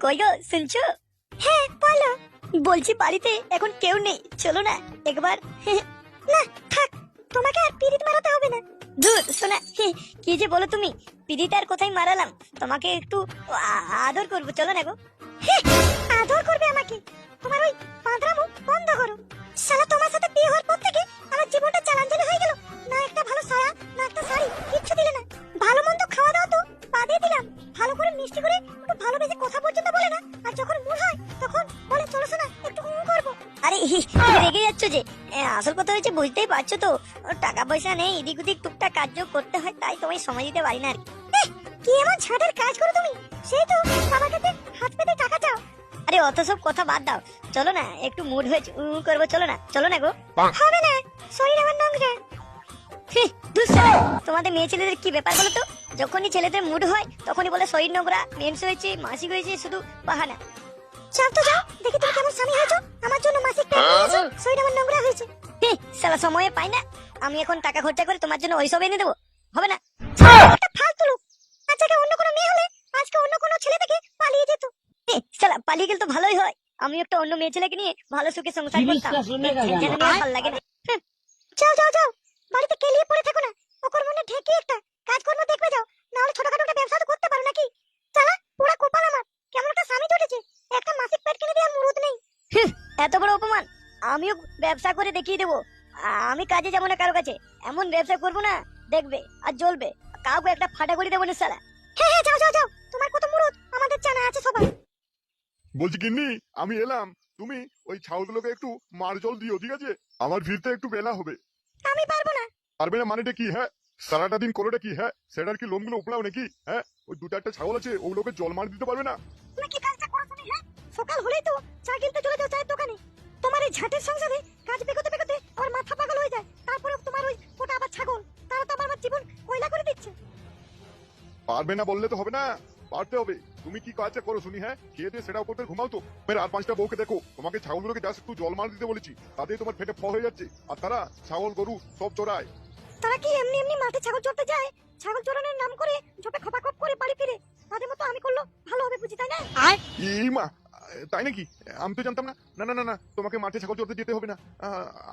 কই গো শুনছো? হ্যাঁ বলো। বলছি বাড়িতে এখন কেউ নেই, চলো না একবার। না থাক, তোমাকে আর পিরিত মারাতে হবে না। ধুর শোনা, কি যে বলো তুমি, পিরিত আর কোথায় মারালাম, তোমাকে একটু আদর করবো, চলো না গো। আদর করবে আমাকে? তোমার ওই পাঁদরামো বন্ধ করো। শালা তোমার সাথে বিয়ে হওয়ার পর থেকে আমার জীবনটা চালাঞ্জলি হয়ে গেল। না একটা ভালো সায়া, না একটা শাড়ি, কিচ্ছু দিলে না। ভালো মন্দ খাওয়া দাওয়া তো বাদই দিলাম, ভালো করে মিষ্টি করে একটু ভালোবেসে কথা পর্যন্ত বলে না। আর যখন মুড হয় তখন বলে চলো শোনা একটু করবো। আরে তুমি রেগে যাচ্ছ যে? আসল কথা হয়েছে বুঝতেই পারছো তো, টাকা পয়সা নেই, এদিক ওদিক টুকটাক কাজও করতে হয়, তাই তোমায় সময় দিতে পারি না আর কি। এমন ছাদের কাজ করো তুমি, সেই তো বাবার কাছে হাত পেতে টাকা চাও। আরে অত সব কথা বাদ দাও, চলো না একটু মুড হয়ে করবো, চলো না, চলো না গো। হবে না, শরীর আমার নোংরা। তোমাদের মেয়ে ছেলেদের কি ব্যাপার বলো তো, যখনই ছেলেদের মুড হয় তখনই বলে শরীর নোংরা, মেন্স হয়েছে, মাসিক হয়েছে, শুধু বাহানা। যাও তো যাও, দেখি তুমি কেমন স্বামী হয়েছো, আমার জন্য মাসিক পেট নিয়েছো, শরীর আমার নোংরা হয়েছে। সালা সময়ে পাই না, আমি এখন টাকা খরচা করে তোমার জন্য ওইসব এনে দেবো, হবে না? একটা ফালতু লোক, আজকে অন্য কোনো মেয়ে হলে আজকে অন্য কোনো ছেলে থেকে পালিয়ে যেত। সালা পালিয়ে গেলে তো ভালোই হয়, আমি একটা অন্য মেয়ে ছেলেকে নিয়ে ভালো সুখে সংসার করতাম, ভালো লাগে না। যাও যাও যাও, বাড়িতে কেলিয়ে পড়ে থাকো না, ওকর মনে ঢেকে একটা কাজকর্ম দেখবে যাও, না হলে ছোটখাটো একটা ব্যবসা তো করতে পারো নাকি। চালা পুরা কপাল আমার, কেমন একটা স্বামী জুটেছে, একটা মাসিক পেট কিনে দেওয়ার মুরুদ নেই। এত বড় অপমান, আমিও ব্যবসা করে দেখিয়ে দেবো। আমি কাজে যাবো না কারো কাছে, এমন ব্যবসা করবো না দেখবে আর জ্বলবে, কাউকে একটা ফাটা করে দেবো না সালা। হ্যাঁ হ্যাঁ যাও যাও যাও, তোমার কত মুরুদ আমাদের জানা আছে সবাই। বলছি গিন্নি, আমি এলাম, তুমি ওই ছাগলগুলোকে একটু মার জল দিও, ঠিক আছে? আমার ফিরতে একটু বেলা হবে। আমি পারবো না। পারবে না মানেটা কি? হ্যাঁ, সারাটা দিন করোটা কি? হ্যাঁ, সেটার কি লোমগুলো উপড়াও নাকি? হ্যাঁ, ওই দুটো একটা ছাগল আছে, ওগুলোকে জল মার দিতে পারবে না? তুমি কি কাজটা করো তুমি? হ্যাঁ, সকাল হলেই তো চা কিনতে চলে যাও চায়ের দোকানে। তোমার এই ঝাটের সংসারে কাজ বেকোতে বেকোতে আমার মাথা পাগল হয়ে যায়, তারপরে তোমার ওই ওটা আবার ছাগল, তারা তো আমার জীবন কয়লা করে দিচ্ছে। পারবে না বললে তো হবে না, পারতে হবে। তুমি কি কাজটা করো শুনি? হ্যাঁ, খেয়ে দিয়ে সেটা উপর ঘুমাও তো। মেয়ের আর পাঁচটা বউকে দেখো, তোমাকে ছাগলগুলোকে জাস্ট একটু জল মার দিতে বলেছি, তাতেই তোমার পেটে ফ হয়ে যাচ্ছে, আর তারা ছাগল গরু সব চড়ায়। তারা কি এমনি এমনি মাঠে ছাগল চড়তে যায়? ছাগল চড়ানোর নাম করে ঝোপে খপাখপ করে বাড়ি ফিরে, তাদের মতো আমি করলো ভালো হবে বুঝি, তাই না? ই মা, তাই নাকি? আমি তো জানতাম না। না না না না, তোমাকে মাঠে ছাগল চড়তে যেতে হবে না,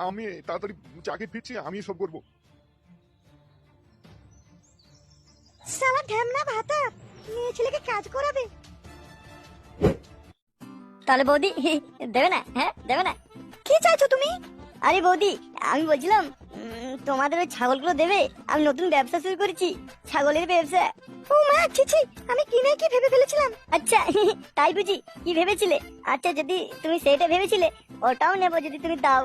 আমি তাড়াতাড়ি চাকরি ফিরছি, আমি সব করবো। শালা ঢ্যামনা ভাতা, মেয়ে ছেলেকে কাজ করাবে। তাহলে বৌদি দেবে না? হ্যাঁ দেবে না? কি চাইছো তুমি? আরে বৌদি, আমি বলছিলাম তোমাদের ওই ছাগলগুলো দেবে, আমি নতুন ব্যবসা শুরু করেছি, ছাগলের ব্যবসা। ও মা ছিছি, আমি কিনে কি ভেবে ফেলেছিলাম। আচ্ছা তাই বুঝি, কি ভেবেছিলে? আচ্ছা যদি তুমি সেটা ভেবেছিলে, ওটাও নেবো যদি তুমি দাও।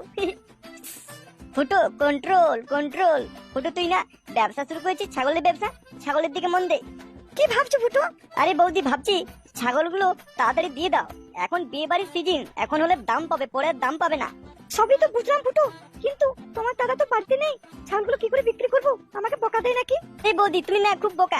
ফুটো কন্ট্রোল কন্ট্রোল, ফুটো তুই না ব্যবসা শুরু করেছিস, ছাগলের ব্যবসা, ছাগলের দিকে মন দে। কি ভাবছো ফুটো? আরে বৌদি ভাবছি ছাগলগুলো তাড়াতাড়ি দিয়ে দাও, এখন বিয়ে বাড়ির সিজন, এখন হলে দাম পাবে, পরে দাম পাবে না। সবই তো বুঝলাম ফুটো, কিন্তু তোমার দাদা তো বাড়িতে নেই, ছাগলগুলো কি করে বিক্রি করবো? আমাকে বকা দেয় নাকি? এই বৌদি তুমি না খুব বোকা,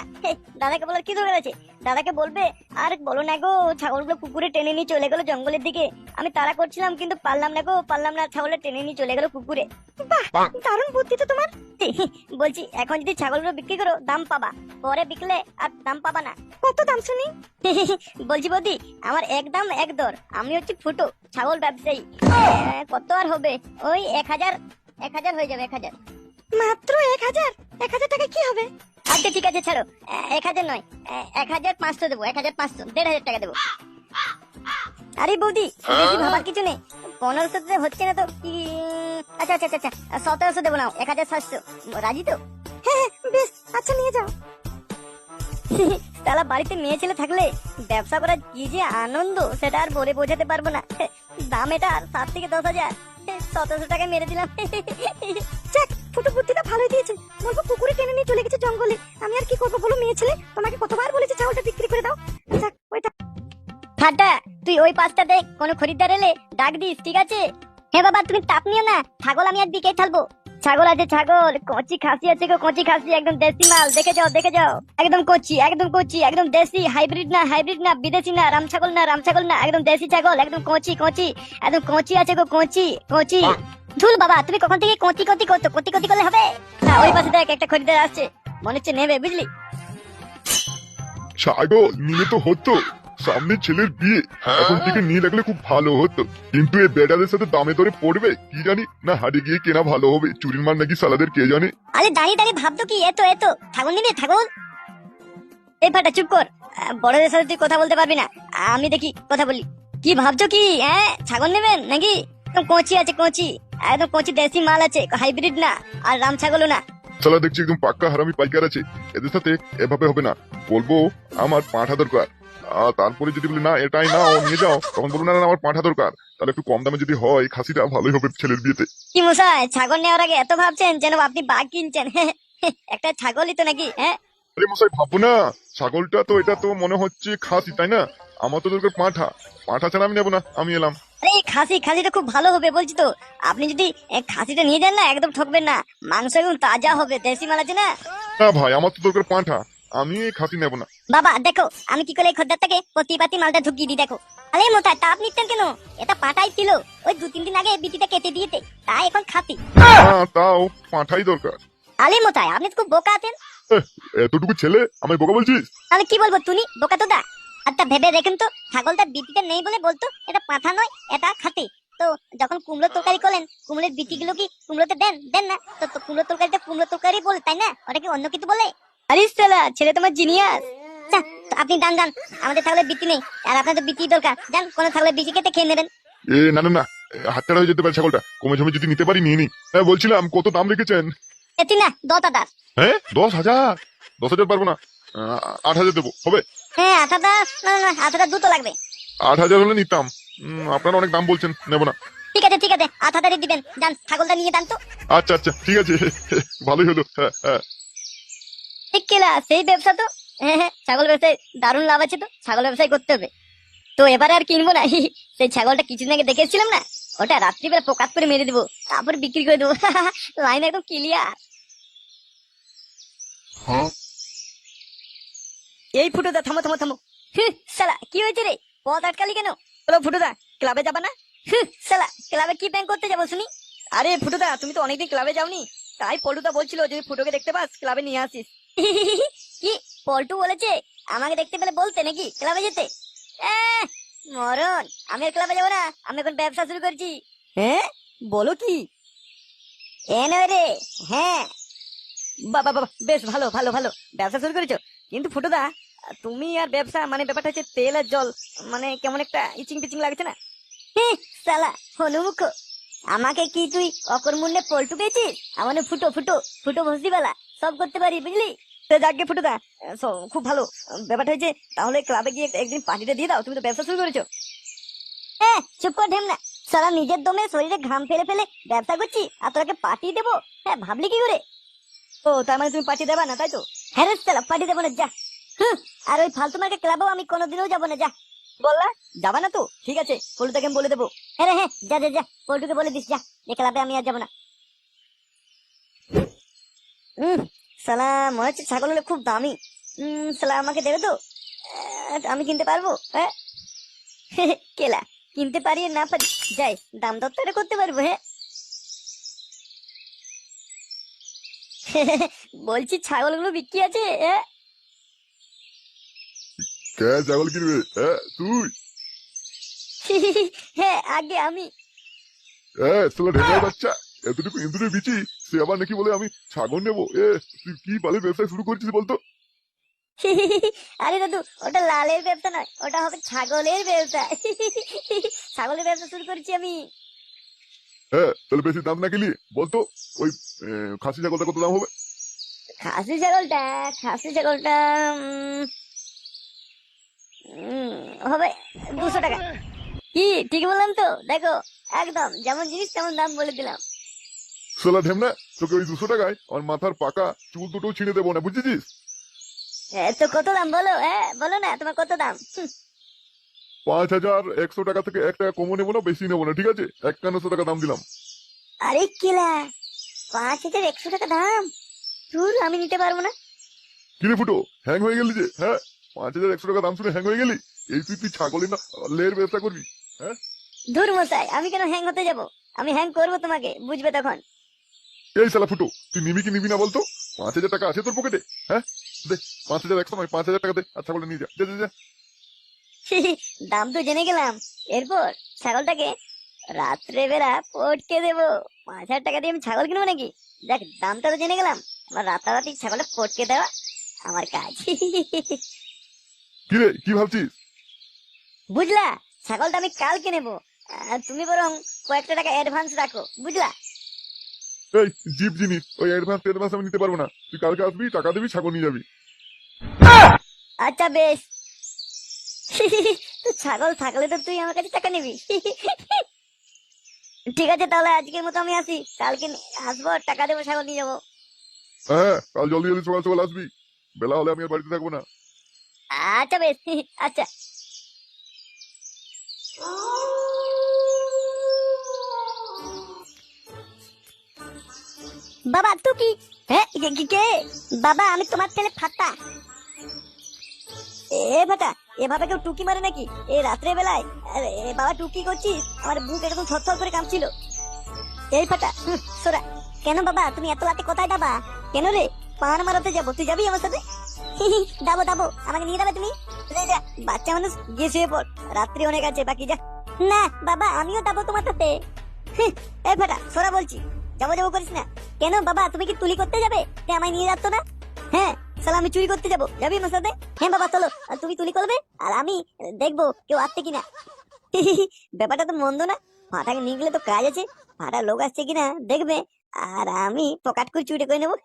দাদাকে বলার কি দরকার আছে? দাদাকে বলবে আর বলো না গো, ছাগলগুলো কুকুরে টেনে নিয়ে চলে গেল জঙ্গলের দিকে, আমি তাড়া করছিলাম কিন্তু পারলাম না গো, পারলাম না, ছাগলে টেনে নিয়ে চলে গেল কুকুরে। বাহ, দারুণ বুদ্ধি তো তোমার। বলছি এখন যদি ছাগলগুলো বিক্রি করো দাম পাবা, পরে বিকলে আর দাম পাবা না। কত দাম শুনি? বলছি বৌদি, আমার এক দাম এক দর, আমি হচ্ছে ফুটো ছাগল ব্যবসায়ী। কত আর হবে, ওই 1000 হয়ে যাবে, 1000। মাত্র 1000? 1000 টাকা কি হবে? আচ্ছা ঠিক আছে ছাড়ো, 1000 নয়, 1500 দেবো, 1500, 1500 টাকা দেবো। আরে বৌদি বেশি ভাবার কিছু নেই, 1500 হচ্ছে না তো কি? আচ্ছা আচ্ছা আচ্ছা 1700 দেবো না, 1700, রাজি তো? হ্যাঁ বেশ, আচ্ছা নিয়ে যাও। তাহলে বাড়িতে মেয়ে ছেলে থাকলে ব্যবসা করার কি যে আনন্দ, সেটা আর বলে বোঝাতে পারবো না। দাম এটা 7 থেকে 10,000, 1700 টাকায় মেরে দিলাম। যাক, ফুটো বুদ্ধিটা ভালোই দিয়েছে, বলবো কুকুরে টেনে নিয়ে চলে গেছে জঙ্গলে, আমি আর কি করবো বলো? মেয়ে ছেলে তোমাকে কতবার বলেছে ছাগলটা বিক্রি করে দাও। যাক ওইটা ফাটা, তুই ওই পাশটা দেখ, কোনো খরিদ্দার এলে ডাক দিস, ঠিক আছে? হ্যাঁ বাবা তুমি তাপ নিও না, ছাগল আমি আর বিকেই থাকবো। ছাগল আছে, ছাগল কচি খাসি আছে গো, কচি খাসি, একদম দেশি মাল, দেখে যাও দেখে যাও, একদম কচি, একদম কচি, একদম দেশি, হাইব্রিড না, হাইব্রিড না, বিদেশি না, রাম ছাগল না, রাম ছাগল না, একদম দেশি ছাগল, একদম কচি কচি, একদম কচি আছে গো, কচি কচি। ধুল বাবা, তুমি কখন থেকে কচি কচি করছো? কচি কচি করলে হবে না? ওই পাশে দেখ একটা খরিদ্দার আসছে, মনে হচ্ছে নেবে, বুঝলি? ছাগল নিলে তো হতো, সামনে ছেলের বিয়ে, এখন থেকে নিয়ে রাখলে খুব ভালো হতো। কিন্তু এই বেটাদের সাথে দামে দরে পড়বে কি জানি, না হাটে গিয়ে কেনা ভালো হবে, চুরির মাল নাকি সালাদের কে জানে। আরে দাঁড়িয়ে দাঁড়িয়ে ভাবতো কি, এতো এতো ছাগল নিবি ছাগল? এই ফাটা চুপ কর, বড়দের সাথে তুই কথা বলতে পারবি না, আমি দেখি কথা বলি। কি ভাবছো কি, হ্যাঁ ছাগল নেবেন নাকি? একদম কচি আছে কচি, একদম কচি দেশি মাল আছে, হাইব্রিড না, আর রাম ছাগলও না। সালা দেখছি একদম পাক্কা হারামি পাইকার আছে, এদের সাথে এভাবে হবে না। বলবো আমার পাঁঠা দরকার, আর তারপরে যদি বলি না এটাই না ও নিয়ে যাও, তখন বলবো না না আমার পাঁঠা দরকার। তাহলে একটু কম দামে যদি হয় খাসিটা ভালোই হবে ছেলের বিয়েতে। কি মশাই, ছাগল নেওয়ার আগে এত ভাবছেন যেন আপনি বাঘ কিনছেন। একটা ছাগলই তো নাকি, হ্যাঁ? আরে মশাই ভাববো না, ছাগলটা তো এটা তো মনে হচ্ছে খাসি তাই না? আমার তো দরকার পাঁঠা, পাঁঠা ছাড়া আমি নেবো না, আমি এলাম। আরে এই খাসিটা খুব ভালো হবে বলছি তো। আপনি যদি খাসিটা নিয়ে যান না, একদম ঠকবেন না, মাংস একদম তাজা হবে, দেশি মাল আছে না। না ভাই আমার তো দরকার পাঁঠা, আমি এই খাসি নেবো না। বাবা দেখো, আমি কি করে এই খদ্দারটাকে প্রতিপাতি মালটা ঢুকিয়ে দিই দেখো। আরে মোটাই তাপ নিচ্ছেন কেন? এটা পাঠাই ছিল, ওই 2-3 দিন আগে বিটিটা কেটে দিয়েছে, তাই এখন খাসি। হ্যাঁ তাও পাঁঠাই দরকার। আরে মোটাই আপনি তো খুব বোকা আছেন। এহ, এতটুকু ছেলে আমায় বোকা বলছিস? তাহলে কি বলবো, তুমি বোকা তো দা। আচ্ছা ভেবে দেখেন তো, ছাগলটা বিটিতে নেই বলে বলতো এটা পাঠা নয়, এটা খাসি। তো যখন কুমড়োর তরকারি করলেন, কুমড়োর বিটিগুলো কি কুমড়োতে দেন দেন না? তো কুমড়োর তরকারিটা কুমড়োর তরকারি বলে তাই না, ওটা কি অন্য কিছু বলে? আরে সালা ছেলে তোমার জিনিয়াস। আপনি ডান ডান, আমাদের ছাগলের বিটি নেই, আর আপনার তো বিটি দরকার, যান কোনো ছাগলের বিটি কেটে খেয়ে নেবেন। এ না না না, হাতছাড়া হয়ে যেতে পারে ছাগলটা, কমে জমে যদি নিতে পারি নিয়ে নি। হ্যাঁ বলছিলাম কত দাম রেখেছেন? এটি না 10,000। হ্যাঁ 10,000? 10,000 পারবো না, 8,000 দেবো হবে? হ্যাঁ 8,000, না না 8,000 দুটো লাগবে। 8,000 হলে নিতাম, আপনারা অনেক দাম বলছেন, নেবো না। ঠিক আছে ঠিক আছে, 8,000 দিবেন, যান ছাগলটা নিয়ে যান তো। আচ্ছা আচ্ছা ঠিক আছে, ভালোই হলো। হ্যাঁ হ্যাঁ ঠিক কেলা সেই ব্যবসা তো। হ্যাঁ হ্যাঁ, ছাগল ব্যবসায় দারুণ লাভ আছে তো, ছাগল ব্যবসায় করতে হবে। তো এবারে আর কিনবো না। সেই ছাগলটা কিছুদিন আগে দেখেছিলাম না, ওটা রাত্রিবেলা পোকাত করে মেরে দেবো, তারপর বিক্রি করে দেবো। লাইন একদম ক্লিয়ার। এই ফুটোদা থামো থামো থামো। শালা কি হয়েছে রে, পথ আটকালি কেন? বলো ফুটোদা, ক্লাবে যাবা না? শালা ক্লাবে কি ব্যাংক করতে যাবো শুনি? আরে ফুটোদা তুমি তো অনেকদিন ক্লাবে যাওনি, তাই পল্টুদা বলছিল যদি ফুটোকে দেখতে পাস ক্লাবে নিয়ে আসিস। কি পল্টু বলেছে আমাকে দেখতে পেলে বলতে নাকি ক্লাবে যেতে? আহ, মরণ, আমি আর ক্লাবে যাবো না, আমি এখন ব্যবসা শুরু করছি। হ্যাঁ বলো কি? এ নয় রে, হ্যাঁ। বাবা বাবা, বেশ ভালো ভালো ভালো, ব্যবসা শুরু করেছো। কিন্তু ফুটোদা, তুমি আর ব্যবসা মানে ব্যাপারটা হচ্ছে তেল আর জল, মানে কেমন একটা ইচিং পিচিং লাগছে না? সালা হনুমুখ, আমাকে কি তুই অকর্মণ্যে পল্টু পেয়েছিস? আমার ফুটো ফুটো ফুটো ভসিবালা সব করতে পারি বুঝলি। তো যাকে ফুটোদা, খুব ভালো ব্যাপারটা হয়েছে। তাহলে ক্লাবে গিয়ে একদিন পার্টিটা দিয়ে দাও, তুমি তো ব্যবসা শুরু করেছো। হ্যাঁ চুপ কর ঢেমনা, সারা নিজের দমে শরীরে ঘাম ফেলে ফেলে ব্যবসা করছি, আর তোকে পার্টি দেবো? হ্যাঁ ভাবলি কি করে? ও তার মানে তুমি পার্টি দেবা না তাই তো? হ্যাঁ রে সালা পার্টি দেবো না, যা। আর ওই ফালতু মার্কে ক্লাবেও আমি কোনোদিনও যাবো না, যা। বললা যাবা না তো, ঠিক আছে পল্টুকে আমি বলে দেবো। হ্যাঁ হ্যাঁ যা যা যা, পল্টুকে বলে দিস যা, এ ক্লাবে আমি আর যাবো না। সালা মনে হচ্ছে ছাগল হলে খুব দামি। সালা আমাকে দেবে তো? আমি কিনতে পারবো? হ্যাঁ। কেলা কিনতে পারি আর না পারি, যাই দাম দর তো এটা করতে পারবো। হ্যাঁ। বলছি ছাগলগুলো বিক্রি আছে? হ্যাঁ। কে ছাগল কিনবে? হ্যাঁ তুই? হ্যাঁ আগে আমি। সালা ঢেকে বাচ্চা, এতটুকু ইন্দুরের বিচি, সে আবার নাকি বলে আমি ছাগল নেবো। তুই কি বালের ব্যবসা শুরু করেছিস বলতো? আরে দাদু, ওটা লালের ব্যবসা নয়, ওটা হবে ছাগলের ব্যবসা। ছাগলের ব্যবসা শুরু করেছি আমি। হ্যাঁ তাহলে বেশি দাম না গেলি বলতো, ওই খাসি ছাগলটা কত দাম হবে? খাসি ছাগলটা, খাসি ছাগলটা হবে 200 টাকা। কি ঠিক বললাম তো? দেখো একদম যেমন জিনিস তেমন দাম বলে দিলাম। সালা ঢেমনা, তোকে ওই 200 টাকায় আমার মাথার পাকা চুল দুটো ছিঁড়ে দেবো না, বুঝেছিস? তো কত দাম বলো, হ্যাঁ বলো না তোমার কত দাম। 5,100 টাকা থেকে 1 টাকা কমও নেবো না, বেশি নেবো না, ঠিক আছে? 5100 টাকা দাম দিলাম। আরে কিলা, 5,100 টাকা দাম? ধুর, আমি নিতে পারবো না। কিরে ফুটো, হ্যাং হয়ে গেলি যে? হ্যাঁ 5,100 টাকা দাম শুনে হ্যাং হয়ে গেলি? এই তুই ছাগলের না লের ব্যবসা করবি? হ্যাঁ ধুর মশাই, আমি কেন হ্যাং হতে যাব? আমি হ্যাং করবো তোমাকে, বুঝবে তখন। এই শালা ফুটো, তুই নিবি কি নিবি না বলতো? 5,000 টাকা আছে তোর পকেটে? হ্যাঁ দে, 5,100 নয় 5,000 টাকা দে, আর ছাগলটা নিয়ে যা, যা যা যা। দাম তো জেনে গেলাম, এরপর ছাগলটাকে রাত্রে বেলা পটকে দেবো। 5,000 টাকা দিয়ে আমি ছাগল কিনবো নাকি? দেখ, দামটা তো জেনে গেলাম, আমার রাতারাতি ছাগলটা পটকে দেওয়া আমার কাজ। কি রে, কি ভাবছিস? বুঝলা, ছাগলটা আমি কালকে নেবো। তুমি বরং কয়েকটা টাকা অ্যাডভান্স রাখো, বুঝলা? এই জিপ জিনিস, ওই অ্যাডভান্স আমি নিতে পারবো না। তুই কালকে আসবি, টাকা দিবি, ছাগল নিয়ে যাবি। আচ্ছা বেশ। তো ছাগল থাকলে তো তুই আমার কাছে টাকা নিবি। ঠিক আছে, তাহলে আজকের মতো আমি আসি, কালকে আসবো, আর টাকা দেবো, ছাগল নিয়ে যাবো। হ্যাঁ, কাল জলদি জলদি সকাল সকাল আসবি। বেলা হলে আমি আর বাড়িতে থাকবো না। আচ্ছা বেশ। আচ্ছা। বাবা তুই কি? হ্যাঁ, কে? বাবা, আমি তোমার ছেলে ফাটা। এ ফাটা, এভাবে কেউ টুকি মারে নাকি এই রাত্রে বেলায়? আরে বাবা, টুকি করছিস? আমার বুক এরকম থরথর করে কাঁপছিল। এই ফাটা, সোরা। কেন বাবা, তুমি এত রাতে কোথায় যাবা? কেন রে? পান মারাতে যাবো, তুই যাবি আমার সাথে? দাবো দাবো, আমাকে নিয়ে যাবে তুমি? যা, বাচ্চা মানুষ, গিয়ে শুয়ে পড়, রাত্রি অনেক আছে, বাকি যা। না বাবা, আমিও যাবো তোমার সাথে। এই ফাটা, সোরা বলছি, যাবো যাবো করিস না। কেন বাবা, তুমি কি তুলি করতে যাবে? আমায় নিয়ে যাচ্ছ না? হ্যাঁ, সালা আমি চুরি করতে যাবো, যাবি আমার সাথে? হ্যাঁ বাবা চলো, আর তুমি তুলি করবে, আর আমি দেখবো কেউ আসছে কিনা। ব্যাপারটা তো মন্দ না, ফাটাকে নিয়ে গেলে তো কাজ আছে, ফাটা লোক আসছে কিনা দেখবে, আর আমি পকেট করে চুরি করে নেবো।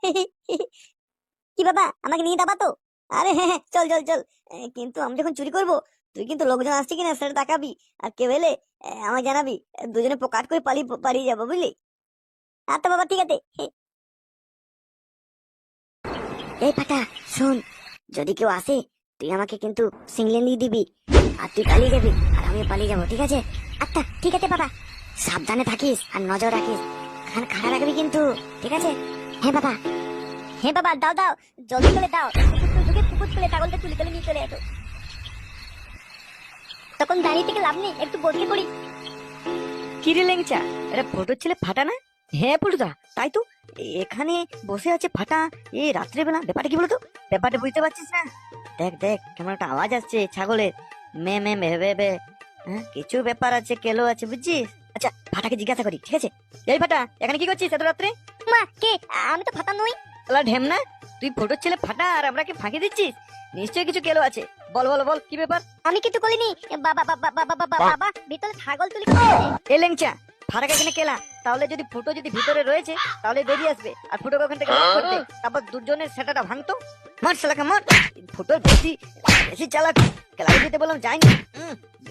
কি বাবা, আমাকে নিয়ে যাবা তো? আরে হ্যাঁ হ্যাঁ, চল চল চল। কিন্তু আমি যখন চুরি করবো, তুই কিন্তু লোকজন আসছে কিনা সেটা তাকাবি, আর কেউ এলে আমায় জানাবি, দুজনে পকেট করে পালিয়ে যাবো, বুঝলি? আচ্ছা বাবা, ঠিক আছে। এই ফাটা, শোন, যদি কেউ আসে তুই আমাকে কিন্তু সিংলে নিয়ে দিবি, আর তুই পালিয়ে যাবি, আর আমিও পালিয়ে যাবো, ঠিক আছে? আচ্ছা ঠিক আছে বাবা, সাবধানে থাকিস আর নজর রাখিস, কান খাড়া রাখবি কিন্তু, ঠিক আছে? হ্যাঁ বাবা। হ্যাঁ বাবা, দাও দাও, জলদি করে দাও, পুকুর খুলে ছাগলটা তুলে তুলে নিয়ে চলে এসো। তখন দাঁড়িয়ে থেকে লাভ নেই, একটু বসে পড়ি। কি রে ল্যাংচা, এটা ফটোর ছেলে ফাটা না? হ্যাঁ পটুদা, তাই তো, এখানে বসে আছে ফাটা এই রাত্রেবেলা। ব্যাপারটা কি বলতো? ব্যাপারটা বুঝতে পারছিস না? দেখ দেখ, কেমন একটা আওয়াজ আসছে ছাগলের, মে মে ভেবে ভেবে। হ্যাঁ, কিছু ব্যাপার আছে, কেলো আছে, বুঝছিস? আচ্ছা, ফাটাকে জিজ্ঞাসা করি, ঠিক আছে? এই ফাটা, এখানে কি করছিস এত রাত্রে? মা কে? আমি তো ফাটা নই। আলা ঢেমনা, তুই ফটোর ছেলে ফাটা আর আমরা কি ফাঁকি দিচ্ছিস? নিশ্চয়ই কিছু কেলো আছে, বল বল বল, কি ব্যাপার? আমি কিছু করিনি। বাবা বাবা বাবা বাবা বাবা, ভিতরে ছাগল তুলি। এ ল্যাংচা, ফাটাকে এখানে কেলা, তাহলে যদি ফুটো যদি ভিতরে রয়েছে তাহলে বেরিয়ে আসবে, আর ফুটোকে ওখান থেকে লক করতে, তারপর দুজনের সেটাটা ভাঙতো। মার শালাকে মার, ফুটোর বেশি বেশি চালাক, কেলাই দিতে বললাম যায়নি,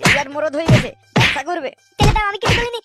বিরাট মরদ হয়ে গেছে, ব্যবসা করবে। ছেলেটা আমি কিছু করিনি।